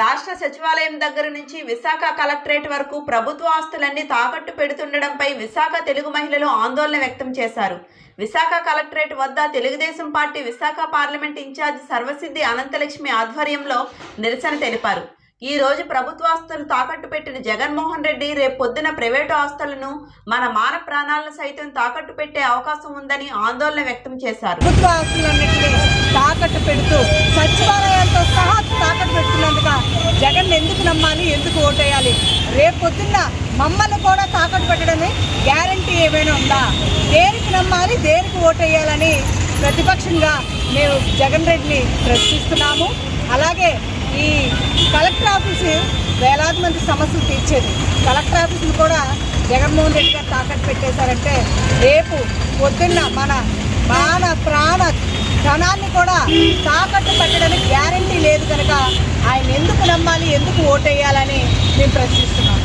రాష్ట్ర సచివాలయం దగ్గర నుంచి విశాఖ కలెక్టరేట్ వరకు ప్రభుత్వ ఆస్తులన్నీ తాకట్టు పెడుతుండడంపై విశాఖ తెలుగు మహిళలు ఆందోళన వ్యక్తం చేశారు. విశాఖ కలెక్టరేట్ వద్ద Telugu Desam party Visakha parliament incharge Sarvasiddhi Anantalakshmi ఆధ్వర్యంలో నిరసన తెలిపారు. ఈ రోజు ప్రభుత్వ ఆస్తులు తాకట్టు పెట్టిన జగన్మోహన్ రెడ్డి రేపు పొద్దున ప్రైవేటు ఆస్తులను మన మాన ప్రాణాలను సైతం తాకట్టు పెట్టే అవకాశం ఉందని ఆందోళన వ్యక్తం చేశారు. ప్రభుత్వ ఆస్తులన్నింటినీ తాకట్టు పెడుతూ సచివాలయాలతో సహా తాకట్టు పెడుతున్నందుకు జగన్ ఎందుకు నమ్మాలి, ఎందుకు ఓటేయాలి? రేపు పొద్దున్న మమ్మల్ని కూడా తాకట్టు పెట్టడమే గ్యారంటీ ఏమైనా ఉందా? దేనికి నమ్మాలి, దేనికి ఓటేయాలని ప్రతిపక్షంగా మేము జగన్ రెడ్డిని ప్రశ్నిస్తున్నాము. అలాగే ఈ కలెక్టర్ ఆఫీసు వేలాది మంది సమస్యలు తీర్చేది. కలెక్టర్ ఆఫీసును కూడా జగన్మోహన్ రెడ్డి గారు తాకట్టు పెట్టేశారంటే రేపు పొద్దున్న మన ప్రాణ ధనాన్ని కూడా తాకట్టు పెట్టడానికి గ్యారంటీ లేదు కనుక ఆయన ఎందుకు నమ్మాలి, ఎందుకు ఓటేయాలని మేము ప్రశ్నిస్తున్నాం.